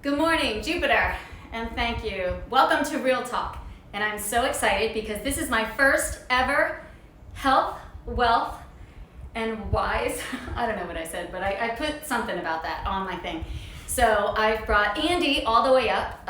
Good morning, Jupiter, and thank you. Welcome to Real Talk, and I'm so excited because this is my first ever health, wealth, and wise. I don't know what I said, but I put something about that on my thing. So I've brought Andy all the way up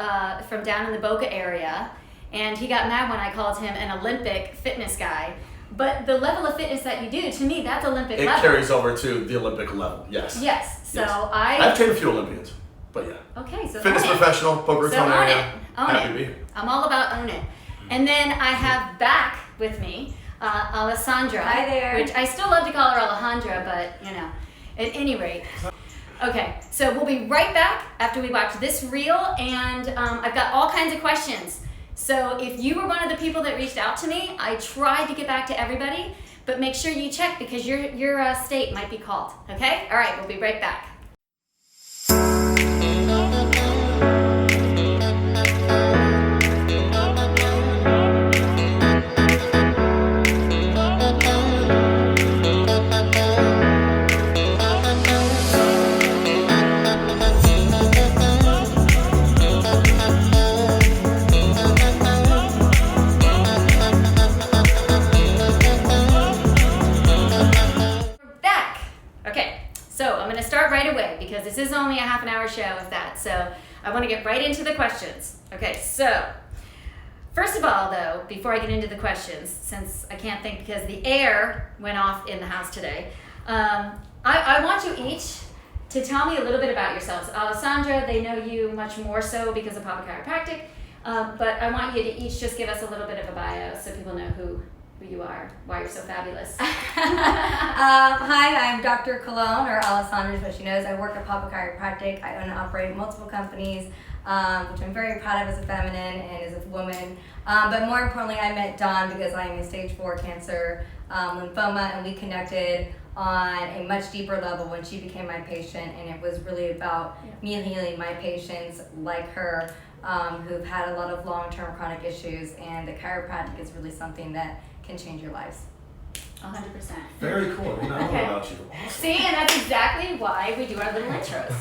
from down in the Boca area, and he got mad when I called him an Olympic fitness guy. But the level of fitness that you do, to me, that's Olympic level. It carries over to the Olympic level, yes. Yes, so yes. I've trained a few Olympians, but yeah. Okay, so fitness professional, Boca Raton area. Own Happy it. to be here. I'm all about own it. And then I have back with me Alessandra. Hi there. Which I still love to call her Alejandra, but you know, at any rate. Okay, so we'll be right back after we watch this reel, and I've got all kinds of questions. So if you were one of the people that reached out to me, I tried to get back to everybody, but make sure you check because your state might be called. Okay? All right, we'll be right back. Right away because this is only a half an hour show of that, so I want to get right into the questions. Okay, so first of all though, before I get into the questions, since I can't think because the air went off in the house today, I want you each to tell me a little bit about yourselves. Alessandra, they know you much more so because of Papa Chiropractic, but I want you to each just give us a little bit of a bio so people know who you are, why you're so fabulous. Hi, I'm Dr. Cologne, or Alessandra is what she knows. I work at Papa Chiropractic. I own and operate multiple companies, which I'm very proud of as a feminine and as a woman. But more importantly, I met Dawn because I am a stage 4 cancer lymphoma, and we connected on a much deeper level when she became my patient, and it was really about me healing my patients like her who've had a lot of long-term chronic issues, and the chiropractic is really something that can change your lives. 100%. Very cool. I know about you. Awesome. See, and that's exactly why we do our little intros.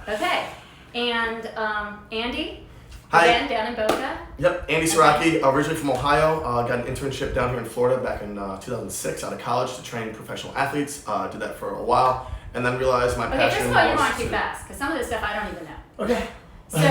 Okay, and Andy, hi. Again, down in Boca. Yep, Andy Siraki, originally from Ohio. Got an internship down here in Florida back in 2006 out of college to train professional athletes. Did that for a while, and then realized my passion was... Okay, first of all, you're going too fast, because some of this stuff I don't even know. Okay. So,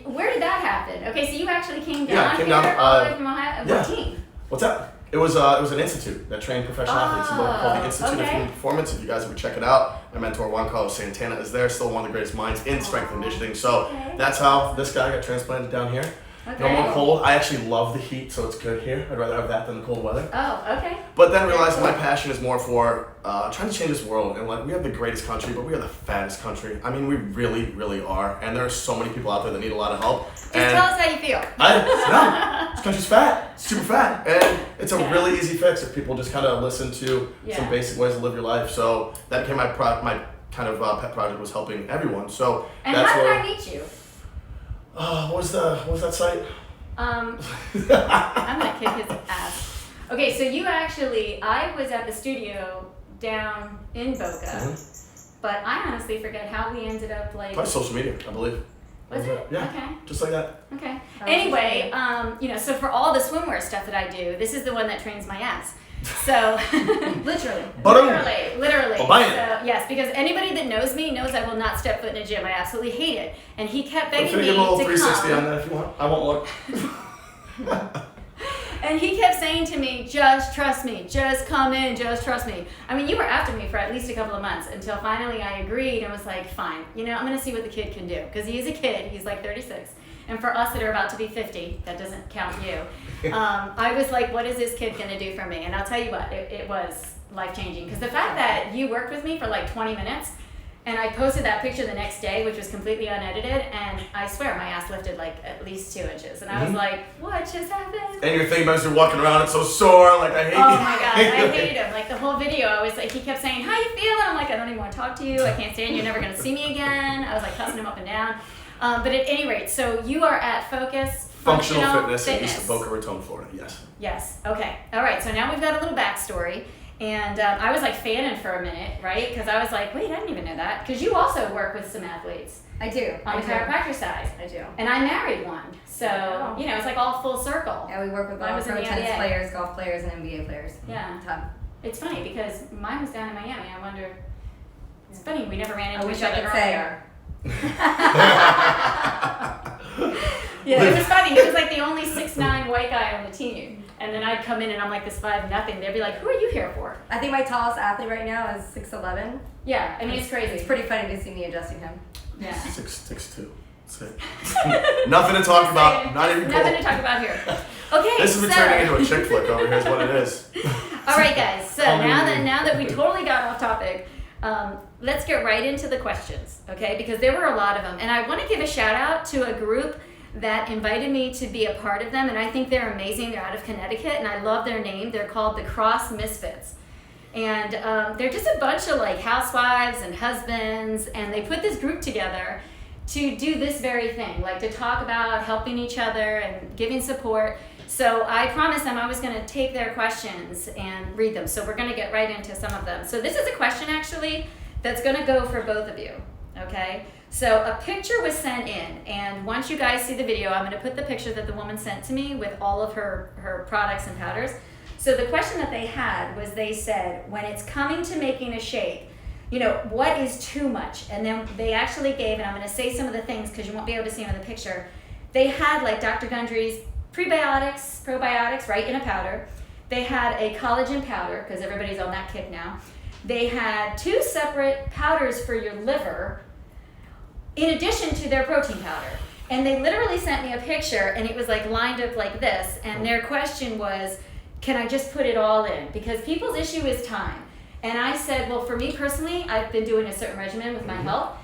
where did that happen? Okay, so you actually came down I came here down, all the way from Ohio? yeah. What team? What's that? It was an institute that trained professional athletes in Boca called the Institute of Human Performance. If you guys ever check it out, my mentor Juan Carlos Santana is there, still one of the greatest minds in strength and conditioning. So that's how this guy got transplanted down here. Okay. No more cold. I actually love the heat, so it's good here. I'd rather have that than the cold weather. Oh, okay. But then realized my passion is more for trying to change this world. And like, we have the greatest country, but we are the fattest country. I mean, we really, really are. And there are so many people out there that need a lot of help. Just tell us how you feel. This country's fat, super fat, and it's a really easy fix if people just kind of listen to some basic ways to live your life. So that became my kind of pet project, was helping everyone. So and that's how did where I meet you? what was that site? I'm gonna kick his ass. Okay, so you actually, I was at the studio down in Boca, but I honestly forget how we ended up like. Probably social media, I believe. Was it? Yeah. Okay. Just like that. Okay. Anyway, so for all the swimwear stuff that I do, this is the one that trains my ass. So, literally. So, yes, because anybody that knows me knows I will not step foot in a gym. I absolutely hate it. And he kept begging me to come. Give a little 360 on that if you want. I won't look. And he kept saying to me, just trust me, just come in, just trust me. I mean, you were after me for at least a couple of months until finally I agreed and was like, fine, I'm going to see what the kid can do. Because he is a kid, he's like 36. And for us that are about to be 50, that doesn't count you. I was like, what is this kid going to do for me? And I'll tell you what, it was life-changing. Because the fact that you worked with me for like 20 minutes, and I posted that picture the next day, which was completely unedited, and I swear my ass lifted like at least 2 inches. And I was like, what just happened? And you're thinking about you're walking around, it's so sore, like I hate you. Oh my God, I hated him. Like the whole video, I was like, he kept saying, how you feeling? I'm like, I don't even want to talk to you. I can't stand you. You're never going to see me again. I was like cussing him up and down. But at any rate, so you are at Focus Functional Fitness in East Boca Raton, Florida, yes. Yes, okay. All right, so now we've got a little backstory. And I was like fanning for a minute, right? Because I was like, wait, I didn't even know that. Because you also work with some athletes. I do. on the chiropractor side. I do. And I married one. So, you know, it's like all full circle. Yeah, we work with I all was pro in the tennis NBA. players, golf players, and NBA players. Yeah. Tough. It's funny because mine was down in Miami. I wonder. It's funny, we never ran into I wish each I other could say. earlier. Yeah, it was funny. It was like the only 6'9" white guy on the team. And then I'd come in and I'm like this 5'0". They'd be like, "Who are you here for?" I think my tallest athlete right now is 6'11". Yeah, I mean, it's crazy. It's pretty funny to see me adjusting him. Yeah. 6'2". Nothing to talk about. Not even Nothing cool. to talk about here. Okay, This is turning into a chick flick over here is what it is. All right, guys. So now that we totally got off topic, let's get right into the questions, okay? Because there were a lot of them, and I want to give a shout out to a group that invited me to be a part of them, and I think they're amazing. They're out of Connecticut, and I love their name. They're called the Cross Misfits, and they're just a bunch of like housewives and husbands, and they put this group together to do this very thing, like to talk about helping each other and giving support. So I promised them I was going to take their questions and read them. So we're going to get right into some of them. So this is a question actually that's going to go for both of you, okay? So a picture was sent in, and once you guys see the video, I'm going to put the picture that the woman sent to me with all of her products and powders. So the question that they had was, they said, when it's coming to making a shake, you know, what is too much? And then they actually gave, and I'm going to say some of the things because you won't be able to see them in the picture. They had like Dr. Gundry's prebiotics, probiotics, right, in a powder. They had a collagen powder because everybody's on that kick now. They had 2 separate powders for your liver in addition to their protein powder. And they literally sent me a picture, and it was like lined up like this. And their question was, can I just put it all in? Because people's issue is time. And I said, well, for me personally, I've been doing a certain regimen with my health,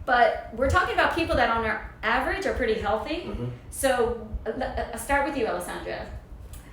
but we're talking about people that on our average are pretty healthy. So I'll start with you, Alessandra.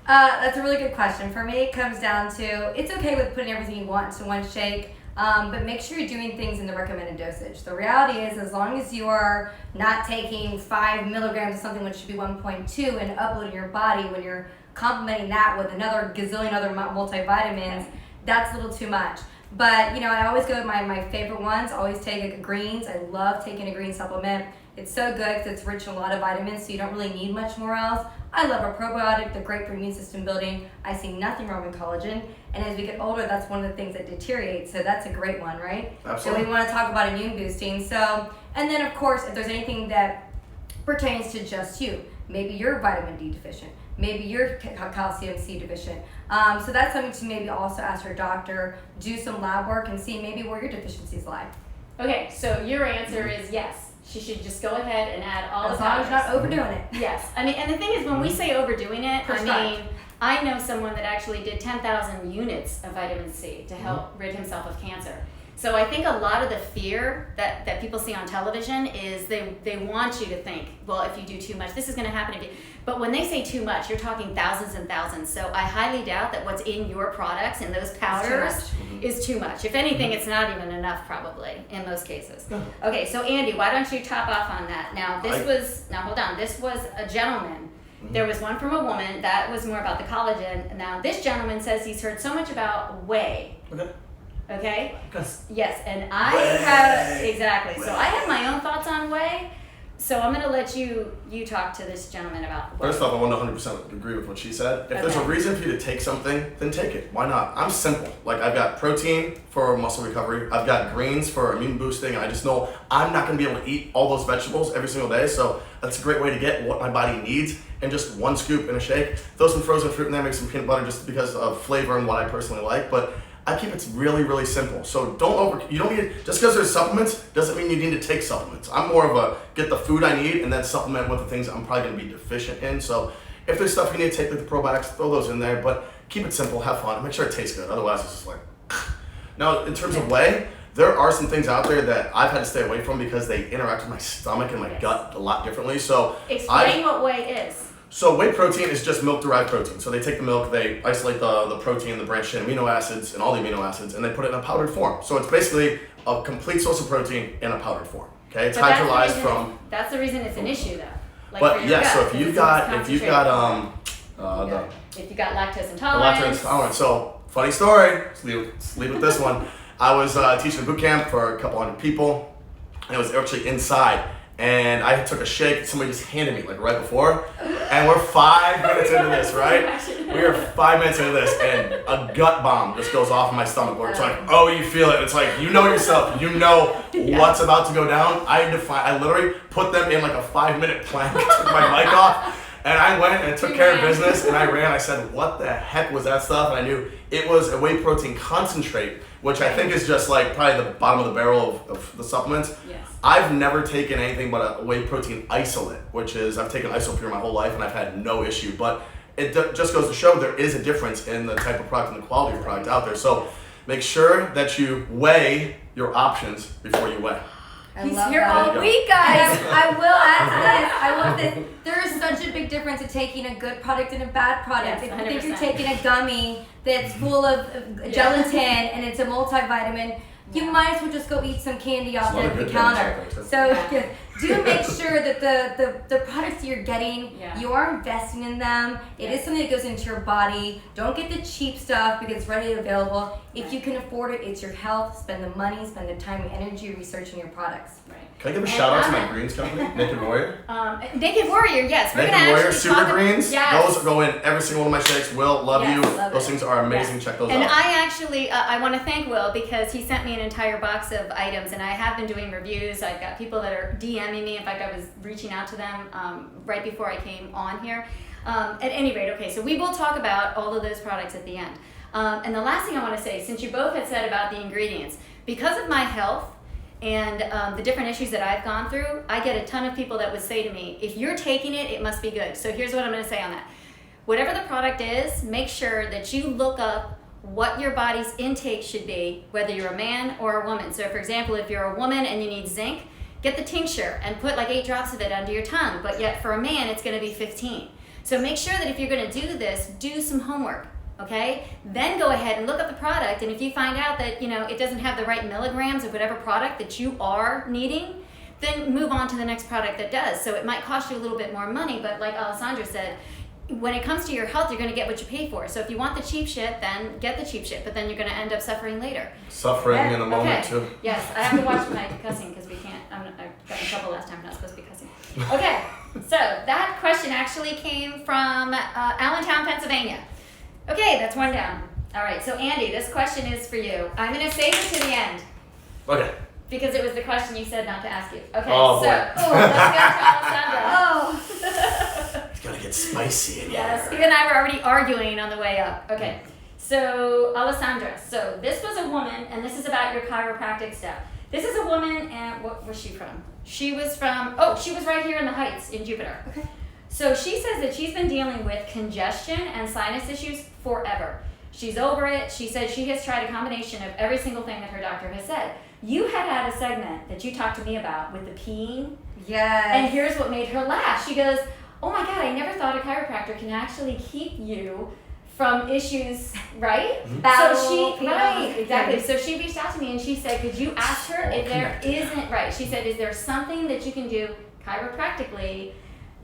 That's a really good question. For me, it comes down to, it's okay with putting everything you want into one shake, but make sure you're doing things in the recommended dosage. The reality is, as long as you are not taking 5 milligrams of something which should be 1.2 and uploading your body, when you're complementing that with another gazillion other multivitamins, that's a little too much. But, you know, I always go with my favorite ones. I always take a greens. I love taking a green supplement. It's so good because it's rich in a lot of vitamins, so you don't really need much more else. I love a probiotic. They're great for immune system building. I see nothing wrong with collagen. And as we get older, that's one of the things that deteriorates. So that's a great one, right? Absolutely. So we want to talk about immune boosting. So, and then of course, if there's anything that pertains to just you, maybe you're vitamin D deficient, maybe you're calcium C deficient. So that's something to maybe also ask your doctor, do some lab work, and see maybe where your deficiencies lie. Okay, so your answer is yes. She should just go ahead and add all As the long as you're powders. not overdoing it. Yes, I mean, and the thing is, when we say overdoing it, I mean, I know someone that actually did 10,000 units of vitamin C to help rid himself of cancer. So I think a lot of the fear that people see on television is they want you to think, well, if you do too much, this is going to happen to you. But when they say too much, you're talking thousands and thousands. So I highly doubt that what's in your products and those powders is too much. If anything, it's not even enough probably in most cases. Okay, so Andy, why don't you top off on that? Now hold on, this was a gentleman. There was one from a woman that was more about the collagen. Now this gentleman says he's heard so much about whey. Okay? Yes, and I have, exactly. So I have my own thoughts on whey. So I'm going to let you talk to this gentleman about whey. First off, I want to 100% agree with what she said. If there's a reason for you to take something, then take it. Why not? I'm simple. Like, I've got protein for muscle recovery. I've got greens for immune boosting. I just know I'm not going to be able to eat all those vegetables every single day. So that's a great way to get what my body needs in just one scoop in a shake. Throw some frozen fruit in there, make some peanut butter just because of flavor and what I personally like. But I keep it really, really simple. So you don't need, just because there's supplements doesn't mean you need to take supplements. I'm more of a get the food I need and then supplement with the things I'm probably gonna be deficient in. So if there's stuff you need to take like the probiotics, throw those in there, but keep it simple, have fun, make sure it tastes good. Otherwise it's just like, now in terms of whey, there are some things out there that I've had to stay away from because they interact with my stomach and my gut a lot differently. So explain what whey is. So whey protein is just milk-derived protein. So they take the milk, they isolate the protein, the branched chain amino acids, and all the amino acids, and they put it in a powdered form. So it's basically a complete source of protein in a powdered form. Okay, it's hydrolyzed from. That's the reason it's an issue, though. Like but for your gut, so if you've got lactose intolerance. Lactose intolerance. So funny story. Let's leave with this one. I was teaching a boot camp for a couple hundred people. and it was actually inside. And I took a shake, somebody just handed me like right before, and we're 5 minutes into this, right? We are 5 minutes into this, and a gut bomb just goes off in my stomach where it's like, oh, you feel it. It's like, you know yourself, you know what's about to go down. I literally put them in like a 5-minute plank, took my mic off, and I went and took care of business, and I ran. I said, what the heck was that stuff? And I knew it was a whey protein concentrate, which I think is just like probably the bottom of the barrel of the supplements. Yes. I've never taken anything but a whey protein isolate, which is, I've taken Isopure my whole life and I've had no issue. But it just goes to show there is a difference in the type of product and the quality of product out there. So make sure that you weigh your options before you weigh. He's here all week, guys. I will add this. There is such a big difference in taking a good product and a bad product. Yes, if you're taking a gummy that's full of gelatin and it's a multivitamin, you might as well just go eat some candy off the counter. So do make sure that the products you're getting, you are investing in them. It is something that goes into your body. Don't get the cheap stuff because it's readily available. If you can afford it, it's your health. Spend the money, spend the time and energy researching your products. Right. Can I give a shout out to my greens company, Naked Warrior? Naked Warrior, yes. We're Naked gonna Warrior actually Super Greens. Yes. Those go in every single one of my shakes. Will, love you. Love those things are amazing. Yes. Check those and out. And I actually, I want to thank Will because he sent me an entire box of items, and I have been doing reviews. I've got people that are DMing me. In fact, I was reaching out to them right before I came on here. At any rate, okay, so we will talk about all of those products at the end. And the last thing I want to say, since you both had said about the ingredients, because of my health and the different issues that I've gone through, I get a ton of people that would say to me, if you're taking it, it must be good. So here's what I'm going to say on that. Whatever the product is, make sure that you look up what your body's intake should be, whether you're a man or a woman. So for example, if you're a woman and you need zinc, get the tincture and put like 8 drops of it under your tongue. But yet for a man, it's going to be 15. So make sure that if you're going to do this, do some homework. Okay, then go ahead and look up the product, and if you find out that it doesn't have the right milligrams of whatever product that you are needing, then move on to the next product that does. So it might cost you a little bit more money, but like Alessandra said, when it comes to your health, you're going to get what you pay for. So if you want the cheap shit, then get the cheap shit, but then you're going to end up suffering later. Suffering in a moment too. Yes, I have to watch my cussing because we can't. I got in trouble last time. I'm not supposed to be cussing. Okay, so that question actually came from Allentown, Pennsylvania. Okay, that's one down. All right, so Andy, this question is for you. I'm going to save it to the end. Okay. Because it was the question you said not to ask you. Okay, oh, so let's go to Alessandra. Oh. It's going to get spicy in here. Yes, Steve and I were already arguing on the way up. Okay, so Alessandra, so this was a woman, and this is about your chiropractic stuff. This is a woman, and what was she from? She was right here in the Heights in Jupiter. Okay. So she says that she's been dealing with congestion and sinus issues forever. She's over it. She said she has tried a combination of every single thing that her doctor has said. You had a segment that you talked to me about with the peeing. Yes. And here's what made her laugh. She goes, oh my God, I never thought a chiropractor can actually keep you from issues, right? Mm-hmm. Exactly. So she reached out to me and she said, could you ask her if there isn't, right? She said, is there something that you can do chiropractically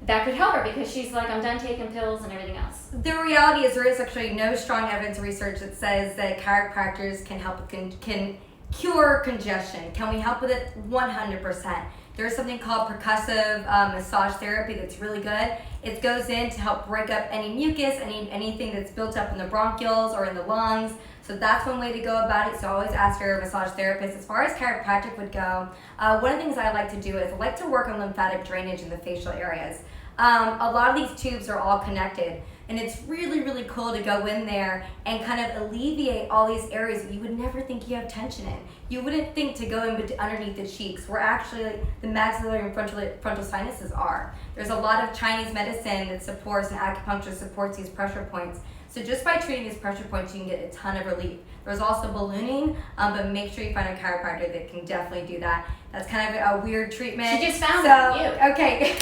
that could help her, because she's like, I'm done taking pills and everything else. The reality is there is actually no strong evidence research that says that chiropractors can help can cure congestion. Can we help with it? 100%. There's something called percussive massage therapy that's really good. It goes in to help break up any mucus, anything that's built up in the bronchioles or in the lungs. So that's one way to go about it. So always ask your massage therapist. As far as chiropractic would go, one of the things I like to do is I like to work on lymphatic drainage in the facial areas. A lot of these tubes are all connected, and it's really, really cool to go in there and kind of alleviate all these areas that you would never think you have tension in. You wouldn't think to go in underneath the cheeks, where actually the maxillary and frontal sinuses are. There's a lot of Chinese medicine that supports, and acupuncture supports these pressure points. So just by treating these pressure points, you can get a ton of relief. There's also ballooning, but make sure you find a chiropractor that can definitely do that. That's kind of a weird treatment. She just found you. So, Okay.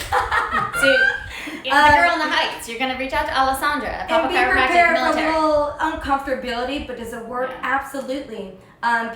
the girl in the Heights, you're going to reach out to Alessandra at Papa And be Chiropractic prepared for Military. a little uncomfortability, but does it work? Yeah. Absolutely.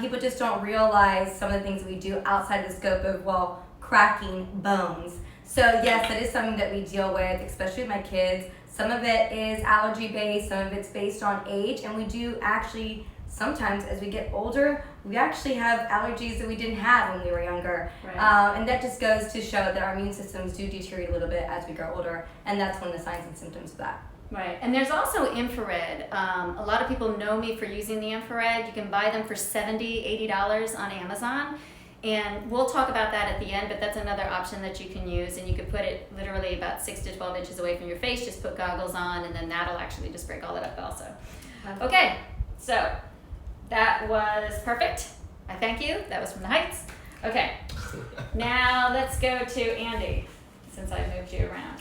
People just don't realize some of the things we do outside the scope of, cracking bones. So yes, that is something that we deal with, especially with my kids. Some of it is allergy based, some of it's based on age, and we do actually sometimes as we get older, we actually have allergies that we didn't have when we were younger. Right. And that just goes to show that our immune systems do deteriorate a little bit as we grow older, and that's one of the signs and symptoms of that. Right, and there's also infrared. A lot of people know me for using the infrared. You can buy them for $70, $80 on Amazon. And we'll talk about that at the end, but that's another option that you can use. And you can put it literally about 6 to 12 inches away from your face. Just put goggles on, and then that'll actually just break all that up also. Okay, so that was perfect. I thank you. That was from the Heights. Okay, now let's go to Andy, since I moved you around.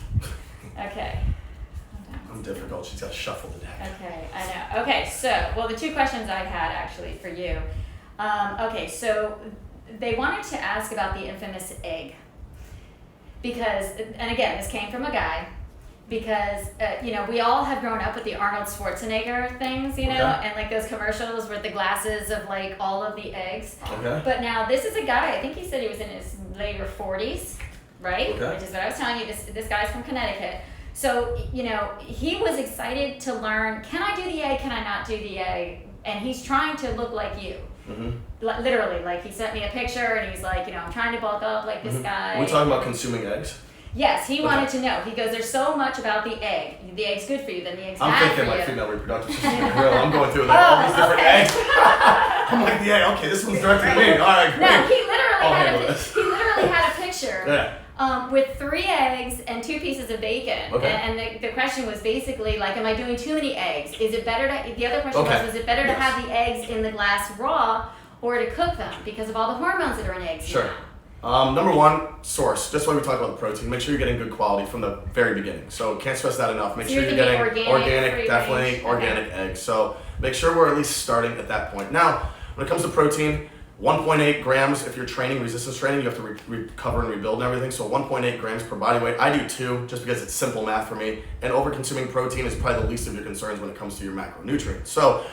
Okay. I'm difficult. She's got to shuffle the deck. Okay, I know. Okay, so, well, the 2 questions I had actually for you. Okay, so they wanted to ask about the infamous egg. Because, and again, this came from a guy, because, we all have grown up with the Arnold Schwarzenegger things, and like those commercials with the glasses of like all of the eggs. Okay. But now this is a guy, I think he said he was in his later 40s, right? Okay. Which is what I was telling you, this guy's from Connecticut. So, he was excited to learn, can I do the egg, can I not do the egg? And he's trying to look like you. Mm-hmm. Literally, like he sent me a picture and he's like, I'm trying to bulk up like this guy. Are we talking about consuming eggs? Yes, he wanted to know. He goes, there's so much about the egg. The egg's good for you, then the egg's bad for you. I'm thinking like female reproductive system. I'm going through all these different eggs. I'm like, yeah, okay, this one's directed to me. All right, great. No, he literally had a picture. Yeah. With 3 eggs and 2 pieces of bacon. Okay. And the question was basically like, am I doing too many eggs? Is it better to, the other question was it better to have the eggs in the glass raw or to cook them because of all the hormones that are in eggs Sure. Number 1, source. Just why we talk about the protein. Make sure you're getting good quality from the very beginning. So can't stress that enough. Make sure you're getting organic, definitely organic eggs. So make sure we're at least starting at that point. Now, when it comes to protein, 1.8 grams, if you're training, resistance training, you have to recover and rebuild and everything. So 1.8 grams per body weight. I do 2, just because it's simple math for me. And over-consuming protein is probably the least of your concerns when it comes to your macronutrients. So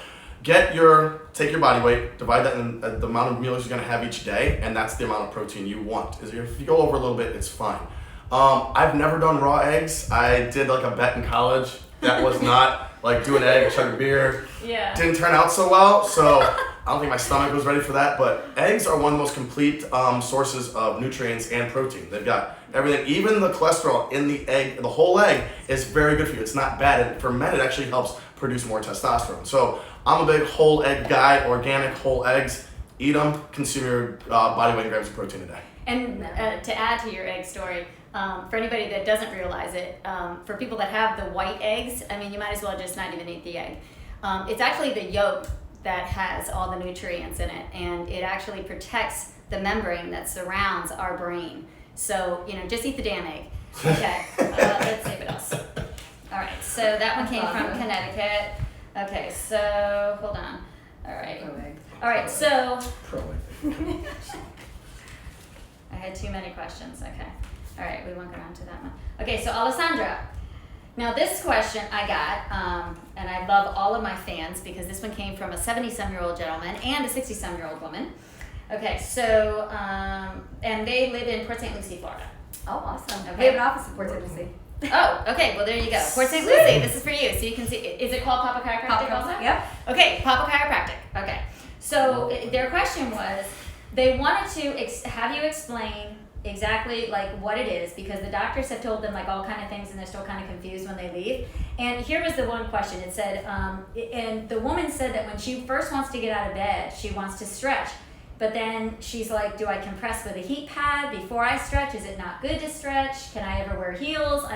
take your body weight, divide that in the amount of meals you're gonna have each day, and that's the amount of protein you want. If you go over a little bit, it's fine. I've never done raw eggs. I did like a bet in college. That was not like do an egg, chug a beer. Yeah. Didn't turn out so well, so I don't think my stomach was ready for that. But eggs are one of the most complete sources of nutrients and protein. They've got everything, even the cholesterol in the egg. The whole egg is very good for you. It's not bad, and for men, it actually helps produce more testosterone. So I'm a big whole egg guy, organic whole eggs. Eat them, consume your body weight in grams of protein a day. And to add to your egg story, for anybody that doesn't realize it, for people that have the white eggs, you might as well just not even eat the egg. It's actually the yolk that has all the nutrients in it, and it actually protects the membrane that surrounds our brain. So, just eat the damn egg. Okay, let's see what else. All right, so that one came from Connecticut. Okay, so hold on. All right, so I had too many questions. Okay. All right, we won't go on to that one. Okay, so Alessandra. Now this question I got, and I love all of my fans because this one came from a 70-some-year-old gentleman and a 60-some-year-old woman. Okay, so, and they live in Port St. Lucie, Florida. Oh, awesome. Okay. We have an office in Port St. Lucie. Oh, okay, well there you go. Port St. Lucie, this is for you. So you can see, is it called Papa Chiropractic also? Yep. Okay, Papa Chiropractic. Okay, so their question was, they wanted to have you explain exactly like what it is because the doctors have told them like all kind of things and they're still kind of confused when they leave. And here was the one question. It said, and the woman said that when she first wants to get out of bed, she wants to stretch. But then she's like, do I compress with a heat pad before I stretch? Is it not good to stretch? Can I ever wear heels?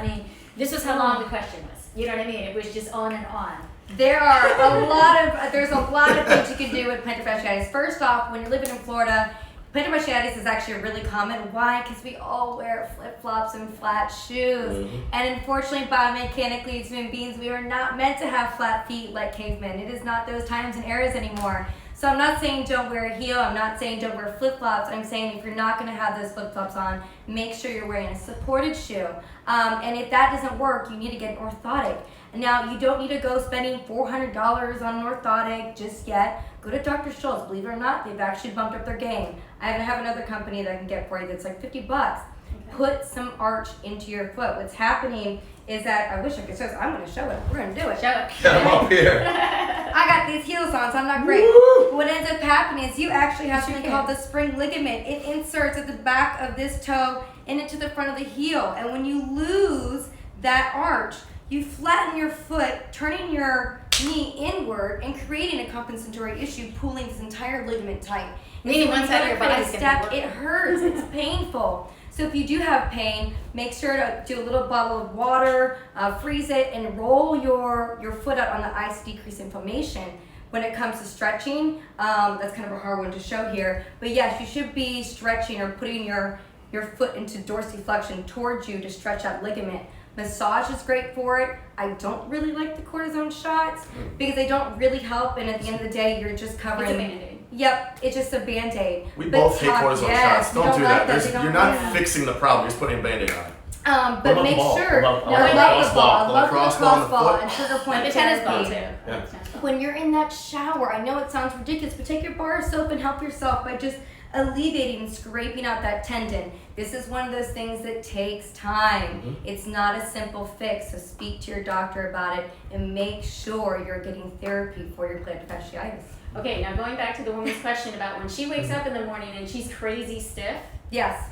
This was how long the question was. You know what I mean? It was just on and on. There's a lot of things you can do with plantar fasciitis. First off, when you're living in Florida, plantar fasciitis is actually really common. Why? Because we all wear flip-flops and flat shoes. Mm-hmm. And unfortunately, biomechanically, as human beings, we are not meant to have flat feet like cavemen. It is not those times and eras anymore. So I'm not saying don't wear a heel. I'm not saying don't wear flip-flops. I'm saying if you're not going to have those flip-flops on, make sure you're wearing a supported shoe. And if that doesn't work, you need to get an orthotic. Now, you don't need to go spending $400 on an orthotic just yet. Go to Dr. Schultz. Believe it or not, they've actually bumped up their game. I have another company that I can get for you that's like $50. put some arch into your foot. What's happening is that, I wish I could show this. I'm going to show it. We're going to do it. Show it. Get them up here. I got these heels on, so I'm not great. Woo! What ends up happening is you actually have something called the spring ligament. It inserts at the back of this toe and into the front of the heel. And when you lose that arch, you flatten your foot, turning your knee inward and creating a compensatory issue, pulling this entire ligament tight. Meaning one side of your body's step, gonna be it hurts, it's painful. So if you do have pain, make sure to do a little bottle of water, freeze it, and roll your foot out on the ice to decrease inflammation. When it comes to stretching, that's kind of a hard one to show here. But yes, you should be stretching or putting your foot into dorsiflexion towards you to stretch that ligament. Massage is great for it. I don't really like the cortisone shots because they don't really help, and at the end of the day, you're just covering. It's a Band-Aid. Yep, it's just a Band-Aid. We both hate cortisone shots. Don't do that. Like You're not fixing the problem. You're just putting a Band-Aid on it. But about make the ball? sure. What about- No, I I like love the the ball. the Love the lacrosse ball on the lacrosse ball foot. and trigger point Like the tennis ball therapy. too. Yeah. Tennis ball. When you're in that shower, I know it sounds ridiculous, but take your bar of soap and help yourself by just alleviating and scraping out that tendon. This is one of those things that takes time. It's not a simple fix, so speak to your doctor about it and make sure you're getting therapy for your plantar fasciitis. Okay, now going back to the woman's question about when she wakes up in the morning and she's crazy stiff, Yes,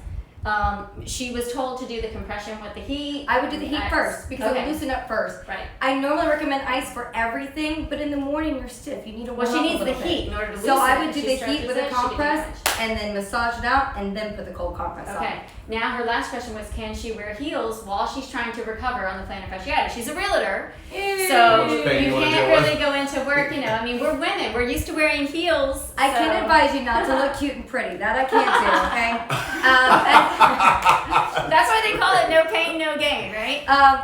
she was told to do the compression with the heat. I would do the heat ice. first because Okay. it'll loosen up first. Right. I normally recommend ice for everything, but in the morning you're stiff. You need to warm Well, she up a needs the little bit. heat in order to loosen So I it. would If do she the stretches heat with it, a she can compress manage. and then massage it out and then put the cold compress on. Okay. Now her last question was, can she wear heels while she's trying to recover on the plantar fasciitis? She's a realtor, so How much pain you you wanna can't deal with? really go into work. I mean, we're women. We're used to wearing heels. I so. can advise you not to look cute and pretty. That I can't do, okay? That's why they call it no pain, no gain, right?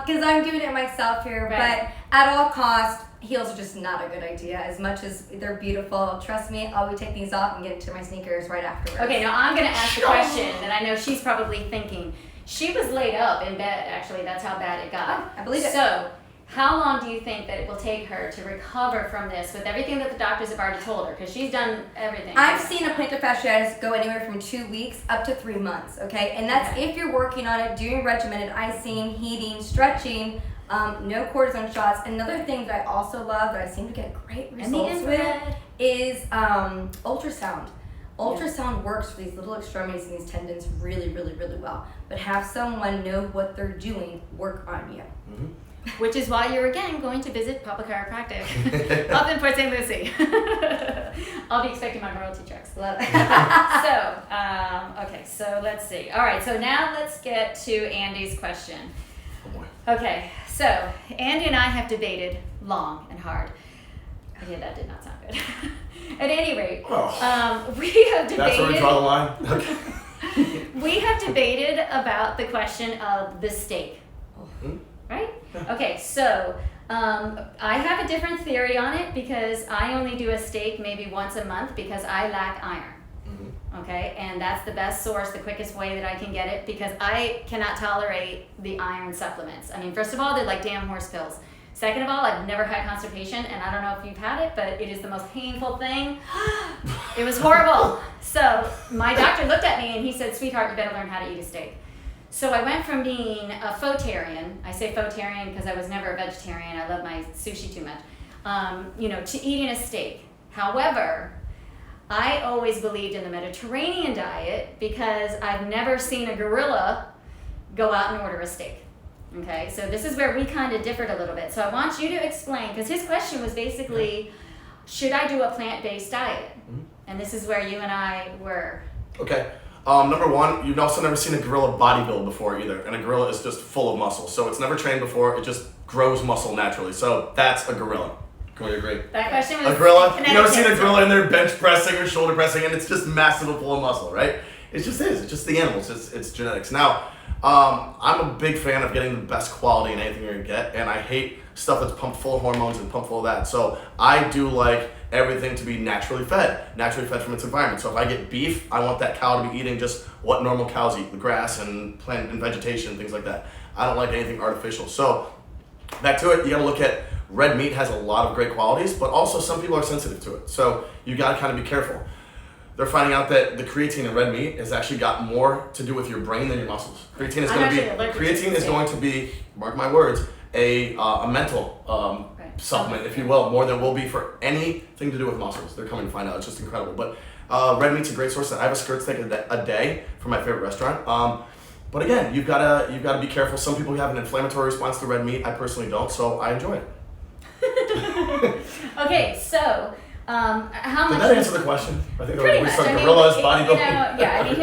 Because I'm doing it myself here, Right. but at all costs, heels are just not a good idea. As much as they're beautiful, trust me, I'll be taking these off and get into my sneakers right afterwards. Okay, now I'm going to ask the question that I know she's probably thinking. She was laid up in bed, actually. That's how bad it got. Oh, I believe it. So, how long do you think that it will take her to recover from this with everything that the doctors have already told her? Because she's done everything. I've seen a plantar fasciitis go anywhere from 2 weeks up to 3 months, okay? And that's if you're working on it, doing regimented icing, heating, stretching, no cortisone shots. Another thing that I also love that I seem to get great And the results with infrared. is ultrasound. Ultrasound works for these little extremities and these tendons really, really, really well. But have someone know what they're doing work on you. Which is why you're again going to visit Papa Chiropractic up in Port St. Lucie. I'll be expecting my royalty checks. Love it. Okay, so let's see. All right, so now let's get to Andy's question. Oh boy. Okay, so Andy and I have debated long and hard. Yeah, that did not sound good. At any rate, we have debated. That's where we draw the line? Okay. We have debated about the question of the steak. Right? Okay, so I have a different theory on it because I only do a steak maybe once a month because I lack iron. Okay, and that's the best source, the quickest way that I can get it because I cannot tolerate the iron supplements. I mean, first of all, they're like damn horse pills. Second of all, I've never had constipation, and I don't know if you've had it, but it is the most painful thing. It was horrible. So my doctor looked at me and he said, sweetheart, you better learn how to eat a steak. So I went from being a phoetarian, I say phoetarian because I was never a vegetarian, I love my sushi too much, to eating a steak. However, I always believed in the Mediterranean diet because I've never seen a gorilla go out and order a steak. Okay, so this is where we kind of differed a little bit. So I want you to explain, because his question was basically, should I do a plant-based diet? And this is where you and I were. Okay. Number one, you've also never seen a gorilla bodybuild before either, and a gorilla is just full of muscle. So it's never trained before, it just grows muscle naturally. So that's a gorilla. Can we agree? That question was A gorilla? You've never seen a Connecticut. gorilla in there bench pressing or shoulder pressing, and it's just massive and full of muscle, right? It just is. It's just the animals. It's genetics. Now, I'm a big fan of getting the best quality in anything you're gonna get, and I hate stuff that's pumped full of hormones and pumped full of that. So I do like everything to be naturally fed from its environment. So if I get beef, I want that cow to be eating just what normal cows eat, the grass and plant and vegetation, things like that. I don't like anything artificial. So back to it, you gotta look at red meat has a lot of great qualities, but also some people are sensitive to it. So you gotta kind of be careful. they're finding out that the creatine in red meat has actually got more to do with your brain than your muscles. Creatine is going to be, mark my words, a mental supplement, if you will, more than will be for anything to do with muscles. They're coming to find out. It's just incredible. But red meat's a great source. I have a skirt steak a day from my favorite restaurant. But again, you've gotta be careful. Some people have an inflammatory response to red meat. I personally don't, so I enjoy it. Okay, so how much? Did that answer the question? I think Pretty we much. started gorillas, bodybuilding. Yeah. I mean,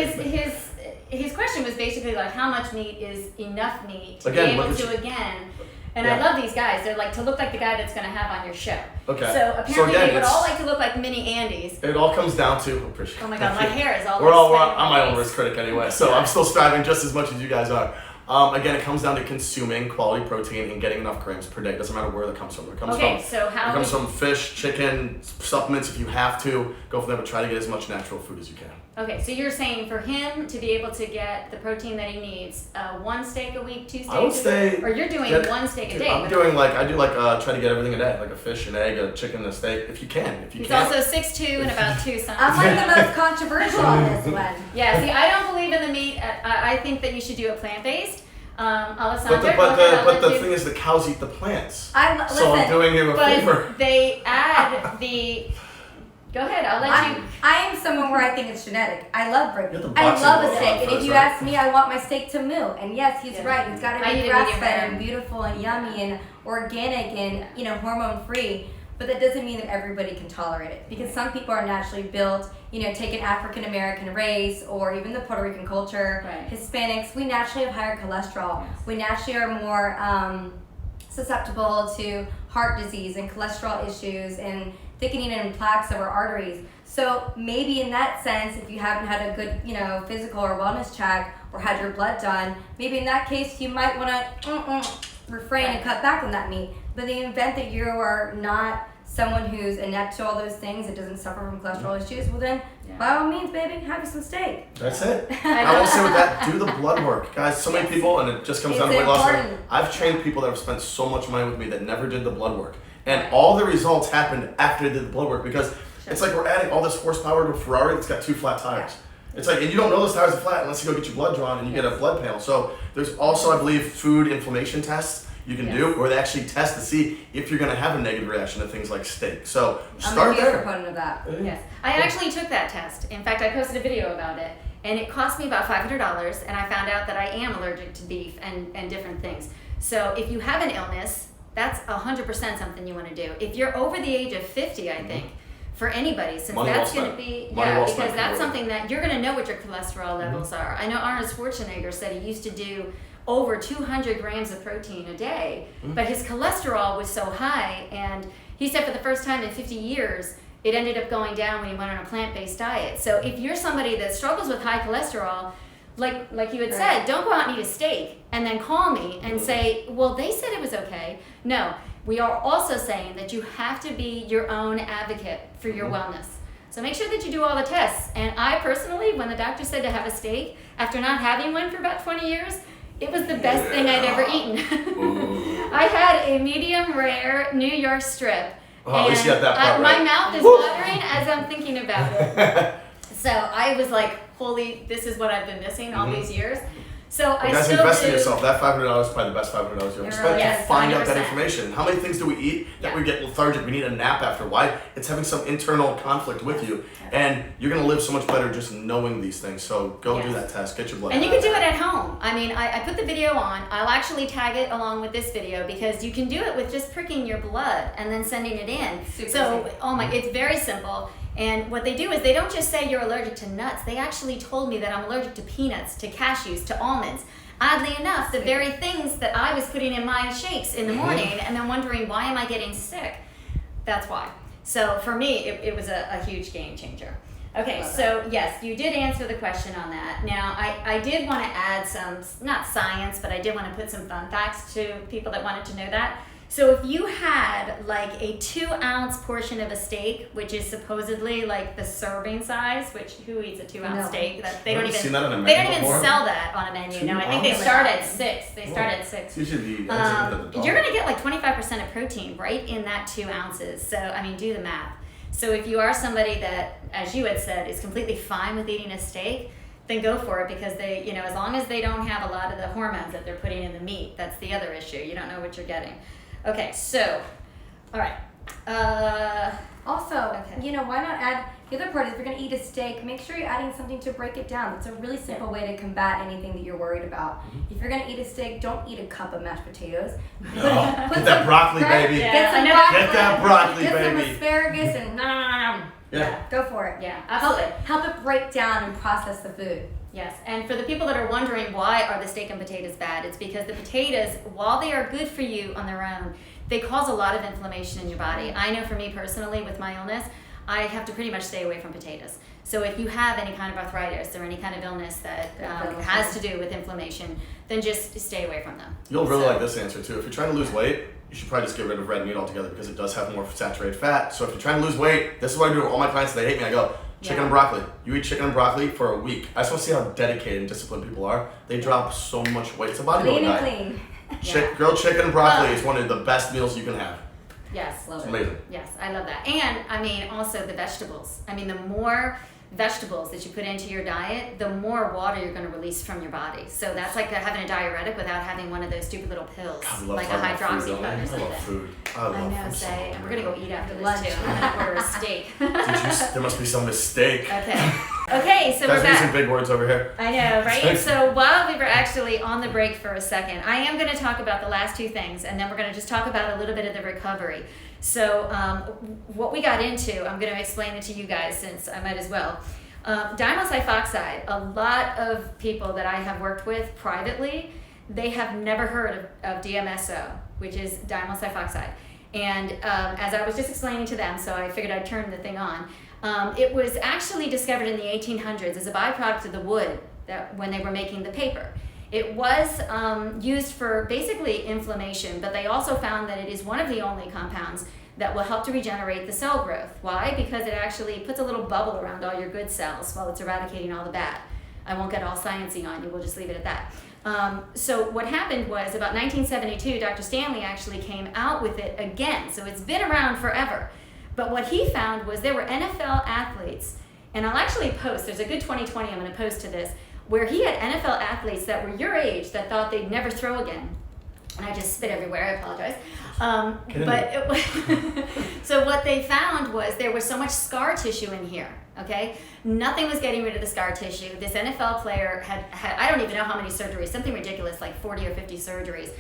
his question was basically like, how much meat is enough meat to be able to again. And I love these guys. They're like to look like the guy that's going to have on your show. Okay. So apparently they would all like to look like mini Andys. It all comes down to. Oh my God, my hair is all. I'm my own worst critic anyway, so I'm still striving just as much as you guys are. Again, it comes down to consuming quality protein and getting enough grams per day. It doesn't matter where it comes from. It comes from fish, chicken, supplements if you have to. Go from there, but try to get as much natural food as you can. Okay, so you're saying for him to be able to get the protein that he needs, 1 steak a week, 2 steaks I would say, or you're doing 1 steak a day. I do try to get everything a day, like a fish, an egg, a chicken, a steak, if you can. He's also 6'2" and about 2 something. I'm one of the most controversial on this one. Yeah, see, I don't believe in the meat. I think that you should do a plant-based. Alessandra, but the thing is, the cows eat the plants. So I'm doing you a favor. But they add the. Go ahead, I'll let you. I am someone where I think it's genetic. I love brisket. I love a steak. And if you ask me, I want my steak to moo. And yes, he's right. It's got to be grass-fed and beautiful and yummy and organic and hormone-free. But that doesn't mean that everybody can tolerate it. Because some people are naturally built, take an African-American race or even the Puerto Rican culture, Hispanics, we naturally have higher cholesterol. Yes. We naturally are more susceptible to heart disease and cholesterol issues and thickening and plaques of our arteries. So maybe in that sense, if you haven't had a good, physical or wellness check or had your blood done, maybe in that case you might want to refrain and cut back on that meat. But in the event that you are not someone who's inept to all those things, that doesn't suffer from cholesterol issues, well then, by all means, baby, have you some steak. That's it. I will say with that, do the blood work. Guys, so many people, and it just comes down to weight loss. I've trained people that have spent so much money with me that never did the blood work. And all the results happened after they did the blood work, because it's like we're adding all this horsepower to a Ferrari that's got 2 flat tires. It's like, and you don't know those tires are flat unless you go get your blood drawn and you get a blood panel. So there's also, I believe, food inflammation tests you can do, or they actually test to see if you're going to have a negative reaction to things like steak. So start there. I'm a huge proponent of that. Yes, I actually took that test. In fact, I posted a video about it, and it cost me about $500, and I found out that I am allergic to beef and different things. So if you have an illness, that's 100% something you want to do. If you're over the age of 50, I think, for anybody, since that's going to be, because that's something that you're going to know what your cholesterol levels are. I know Arnold Schwarzenegger said he used to do over 200 grams of protein a day, but his cholesterol was so high, and he said for the first time in 50 years, it ended up going down when he went on a plant-based diet. So if you're somebody that struggles with high cholesterol, like you had said, don't go out and eat a steak and then call me and say, well, they said it was okay. No, we are also saying that you have to be your own advocate for your wellness. So make sure that you do all the tests. And I personally, when the doctor said to have a steak, after not having one for about 20 years, it was the best thing I'd ever eaten. I had a medium rare New York strip. Oh, at least you got that part my mouth is watering as I'm thinking about it. So I was like, holy, this is what I've been missing all these years. So I guys, still invest in do. yourself. That $500 is probably the best $500 you'll ever spend to find out that information. How many things do we eat that we get lethargic? We need a nap after. Why? It's having some internal conflict with you. And you're going to live so much better just knowing these things. So go do that test. Get your blood. And you can do it at home. I mean, I put the video on. I'll actually tag it along with this video because you can do it with just pricking your blood and then sending it in. It's very simple. And what they do is they don't just say you're allergic to nuts. They actually told me that I'm allergic to peanuts, to cashews, to almonds. Oddly enough, the very things that I was putting in my shakes in the morning and then wondering, why am I getting sick? That's why. So for me, it was a huge game changer. Okay, so yes, you did answer the question on that. Now, I did want to add some, not science, but I did want to put some fun facts to people that wanted to know that. So if you had like a 2-ounce portion of a steak, which is supposedly like the serving size, which who eats a 2-ounce steak? They don't even sell that on a menu. No, I think they start at 6. They start at 6. Usually you're going to get like 25% of protein right in that 2 ounces. So I mean, do the math. So if you are somebody that, as you had said, is completely fine with eating a steak, then go for it, because they, you know, as long as they don't have a lot of the hormones that they're putting in the meat, that's the other issue. You don't know what you're getting. Okay, so, all right. Also, Okay. you know, why not add, the other part is if you're going to eat a steak, make sure you're adding something to break it down. It's a really simple way to combat anything that you're worried about. If you're going to eat a steak, don't eat a cup of mashed potatoes. Get that broccoli, baby. Yeah. Get some I know. broccoli. Get that broccoli, Get baby. some asparagus and Yeah. go for it. Yeah, absolutely. Help it break down and process the food. Yes, and for the people that are wondering why are the steak and potatoes bad, it's because the potatoes, while they are good for you on their own, they cause a lot of inflammation in your body. I know for me personally, with my illness, I have to pretty much stay away from potatoes. So if you have any kind of arthritis or any kind of illness that has to do with inflammation, then just stay away from them. You'll really like this answer too. If you're trying to lose weight, you should probably just get rid of red meat altogether, because it does have more saturated fat. So if you're trying to lose weight, this is what I do with all my clients. They hate me. I go, chicken and broccoli. You eat chicken and broccoli for a week. I just want to see how dedicated and disciplined people are. They drop so much weight. It's a bodybuilding Lean and diet. clean. Grilled chicken and broccoli is one of the best meals you can have. Yes, It's amazing. yes, I love that. And I mean, also the vegetables. I mean, the more vegetables that you put into your diet, the more water you're going to release from your body. So that's like having a diuretic without having one of those stupid little pills, God, we love like a talking about food, hydroxycut don't or we? I something. love food. I I love know, food. so say, and we're gonna go eat after this Lunch. too. I'm gonna order a steak. There must be some mistake. Okay. Okay, so Guys we're are using back. big words over here. I know, right? So while we were actually on the break for a second, I am going to talk about the last two things, and then we're going to just talk about a little bit of the recovery. So what we got into, I'm going to explain it to you guys since I might as well. Dimethyl a lot of people that I have worked with privately, they have never heard of DMSO, which is dimethyl. And as I was just explaining to them, so I figured I'd turn the thing on. It was actually discovered in the 1800s as a byproduct of the wood that when they were making the paper. It was used for basically inflammation, but they also found that it is one of the only compounds that will help to regenerate the cell growth. Why? Because it actually puts a little bubble around all your good cells while it's eradicating all the bad. I won't get all sciencey on you, we'll just leave it at that. So what happened was about 1972, Dr. Stanley actually came out with it again. So it's been around forever. But what he found was there were NFL athletes, and I'll actually post, there's a good 2020 I'm going to post to this, where he had NFL athletes that were your age that thought they'd never throw again. And I just spit everywhere, I apologize. So what they found was there was so much scar tissue in here, okay? Nothing was getting rid of the scar tissue. This NFL player had I don't even know how many surgeries, something ridiculous, like 40 or 50 surgeries.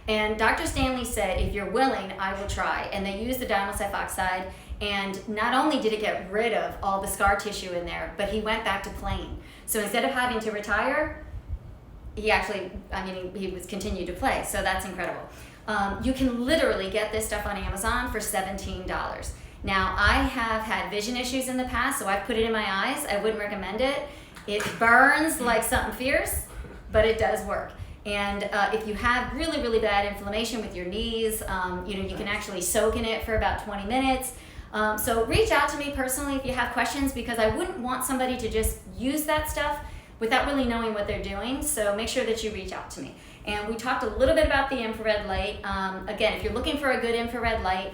And Dr. Stanley said, if you're willing, I will try. And they used the dimethyl, and not only did it get rid of all the scar tissue in there, but he went back to playing. So instead of having to retire, he actually, he was continued to play. So that's incredible. You can literally get this stuff on Amazon for $17. Now, I have had vision issues in the past, so I've put it in my eyes. I wouldn't recommend it. It burns like something fierce, but it does work. And if you have really, really bad inflammation with your knees, you can actually soak in it for about 20 minutes. So reach out to me personally if you have questions, because I wouldn't want somebody to just use that stuff without really knowing what they're doing. So make sure that you reach out to me. And we talked a little bit about the infrared light. Again, if you're looking for a good infrared light,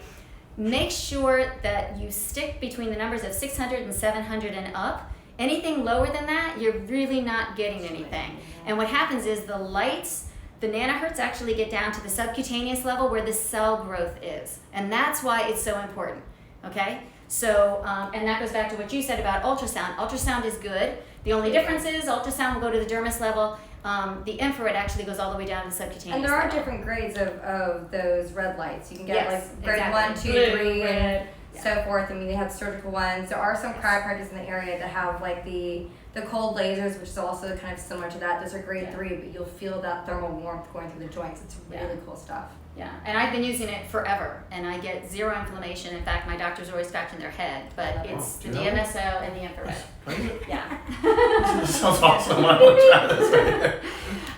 make sure that you stick between the numbers of 600 and 700 and up. Anything lower than that, you're really not getting anything. And what happens is the lights, the nanohertz actually get down to the subcutaneous level where the cell growth is. And that's why it's so important, okay? So, and that goes back to what you said about ultrasound. Ultrasound is good. The only difference is ultrasound will go to the dermis level. The infrared actually goes all the way down to the subcutaneous And there are level. different grades of those red lights. You can get like grade exactly. 1, 2, Blue, 3, red. and so forth. They have surgical ones. There are some chiropractors in the area that have like the cold lasers, which is also kind of similar to that. Those are grade 3, but you'll feel that thermal warmth going through the joints. It's really cool stuff. Yeah, and I've been using it forever, and I get zero inflammation. In fact, my doctors are always scratching their head, but it's the DMSO and the infrared. Yeah. This sounds awesome. I want to try this right here.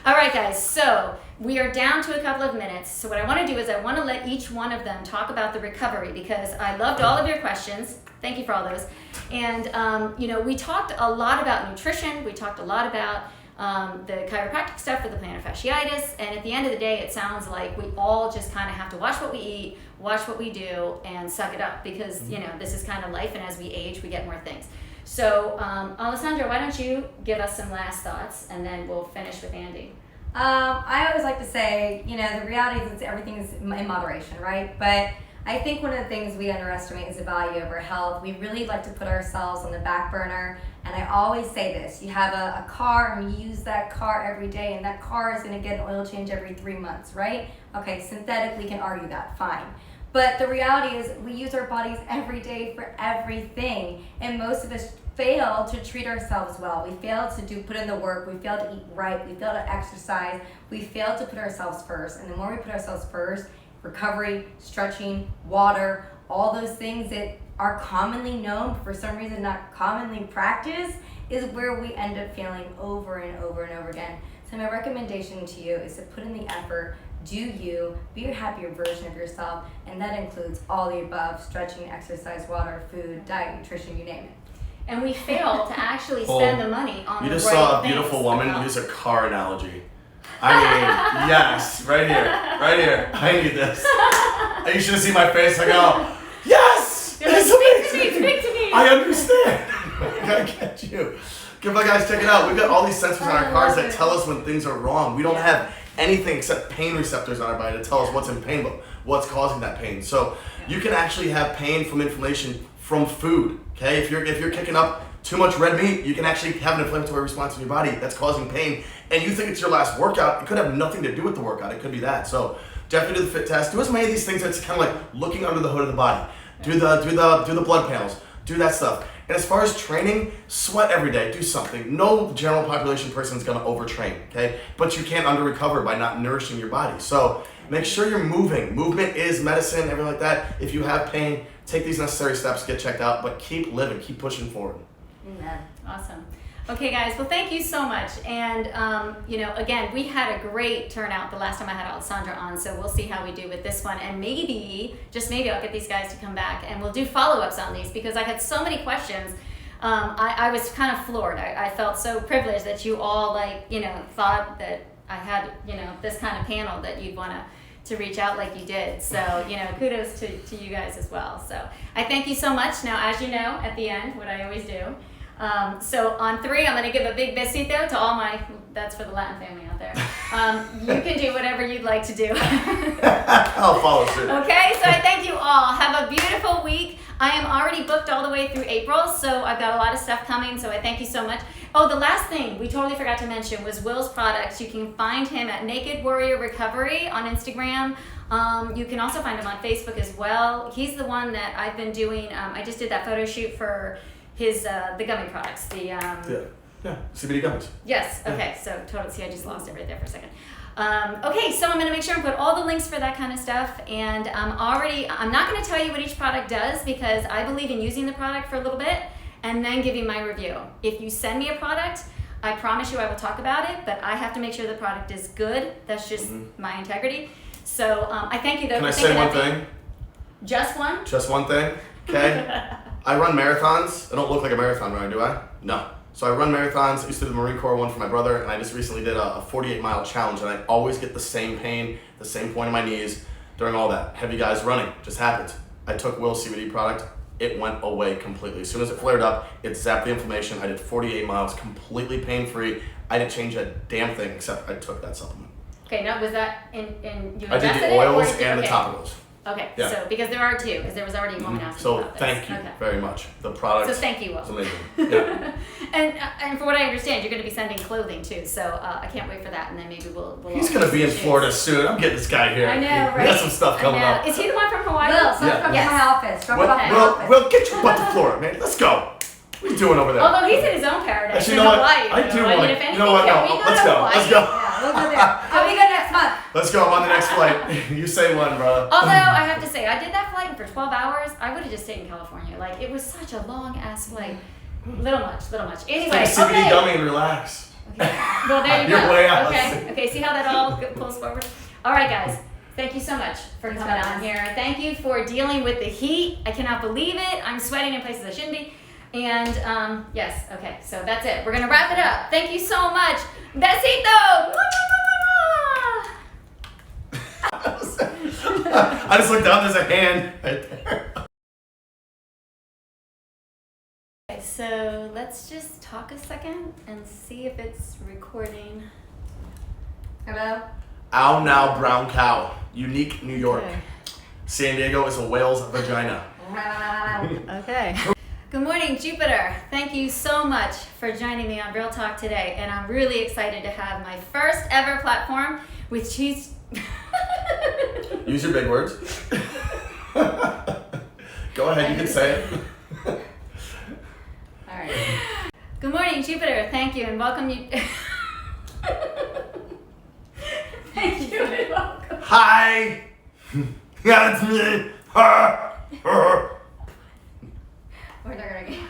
All right, guys, so we are down to a couple of minutes. So what I want to do is I want to let each one of them talk about the recovery, because I loved all of your questions. Thank you for all those. And, we talked a lot about nutrition. We talked a lot about the chiropractic stuff for the plantar fasciitis. And at the end of the day, it sounds like we all just kind of have to watch what we eat, watch what we do, and suck it up because, you know, this is kind of life. And as we age, we get more things. So, Alessandra, why don't you give us some last thoughts and then we'll finish with Andy. I always like to say, you know, the reality is everything is in moderation, right? But I think one of the things we underestimate is the value of our health. We really like to put ourselves on the back burner. And I always say this, you have a car and you use that car every day and that car is going to get an oil change every 3 months, right? Okay, synthetically can argue that, fine. But the reality is we use our bodies every day for everything. And most of us fail to treat ourselves well. We fail to put in the work. We fail to eat right. We fail to exercise. We fail to put ourselves first. And the more we put ourselves first, recovery, stretching, water, all those things that are commonly known, but for some reason not commonly practiced, is where we end up failing over and over and over again. So my recommendation to you is to put in the effort, do you, be a happier version of yourself, and that includes all the above: stretching, exercise, water, food, diet, nutrition, you name it. And we fail to actually spend the money on the right things. You just saw a beautiful woman use a car analogy. I mean, yes, right here. I need this. You should have seen my face. I go, yes! You're like, speak to me. I understand. I get you. Come on, guys, check it out. We've got all these sensors on our cars that tell us when things are wrong. We don't have anything except pain receptors on our body to tell us what's in pain, but what's causing that pain. So you can actually have pain from inflammation from food. Okay, if you're kicking up too much red meat, you can actually have an inflammatory response in your body that's causing pain. And you think it's your last workout, it could have nothing to do with the workout. It could be that. So definitely do the fit test. Do as many of these things that's kind of like looking under the hood of the body. Do the blood panels. Do that stuff. And as far as training, sweat every day. Do something. No general population person is going to overtrain, okay? But you can't under-recover by not nourishing your body. So make sure you're moving. Movement is medicine, everything like that. If you have pain, take these necessary steps, get checked out, but keep living, keep pushing forward. Amen. Awesome. Okay, guys. Well, thank you so much. And, again, we had a great turnout the last time I had Alessandra on, so we'll see how we do with this one. And maybe, just maybe, I'll get these guys to come back and we'll do follow-ups on these because I had so many questions. I was kind of floored. I felt so privileged that you all, thought that I had, this kind of panel that you'd want to reach out like you did. So, kudos to you guys as well. So I thank you so much. Now, as you know, at the end, what I always do, so on 3, I'm going to give a big besito to all my, that's for the Latin family out there. You can do whatever you'd like to do. I'll follow suit. Okay, so I thank you all. Have a beautiful week. I am already booked all the way through April, so I've got a lot of stuff coming, so I thank you so much. Oh, the last thing we totally forgot to mention was Will's products. You can find him at Naked Warrior Recovery on Instagram. You can also find him on Facebook as well. He's the one that I've been doing. I just did that photo shoot for his the gummy products. Yeah, CBD gummies. Yes. Okay. So totally. See, I just lost it right there for a second. Okay, so I'm going to make sure and put all the links for that kind of stuff. And I'm not going to tell you what each product does because I believe in using the product for a little bit and then giving my review. If you send me a product, I promise you I will talk about it, but I have to make sure the product is good. That's just my integrity. So I thank you though. Can I say one thing? Just one? Just one thing, okay? I run marathons. I don't look like a marathon runner, do I? No. So I run marathons. I used to do the Marine Corps one for my brother, and I just recently did a 48-mile challenge, and I always get the same pain, the same point in my knees during all that. Heavy guys running, just happens. I took Will's CBD product. It went away completely. As soon as it flared up, it zapped the inflammation. I did 48 miles completely pain-free. I didn't change a damn thing except I took that supplement. Okay, now was that in you I did the oils and the topicals. Okay, yeah. So because there are 2, because there was already a woman asking so about this. thank you very much. The product. So thank you. It's amazing. Yeah. and for what I understand, you're going to be sending clothing too. So I can't wait for that, and then maybe we'll He's going to be in Florida soon. I'm getting this guy here. I know, right? We got some stuff coming up. Is he the one from Hawaii? Will, come to my office. Drop off my office. Well, get your butt to Florida, man. Let's go. What are you doing over there? Although he's in his own paradise. Actually, in you know what? Hawaii. I do want to. If You know what? No, let's go. Let's go. Yeah, we'll go there. I'll be there next month. Let's go. I'm on the next flight. You say one, brother. Although I have to say, I did that flight for 12 hours. I would have just stayed in California. Like, it was such a long ass flight. Little much. Anyway, take a CBD gummy and relax. Okay. Well, there you go. You're way out. Okay. See how that all pulls forward? All right, guys. Thank you so much for coming on here. Thank you for dealing with the heat. I cannot believe it. I'm sweating in places I shouldn't be. And yes, okay, so that's it. We're gonna wrap it up. Thank you so much. Besito! I just looked down, there's a hand right there. Okay, so let's just talk a second and see if it's recording. Hello? Ow now, brown cow. Unique, New York. Okay. San Diego is a whale's vagina. Okay. Good morning, Jupiter. Thank you so much for joining me on Real Talk today. And I'm really excited to have my first ever platform with cheese. Use your big words. Go ahead, you can say it. All right. Good morning, Jupiter. Thank you and welcome you. Thank you and welcome. Hi! Yeah, it's me. We're not gonna get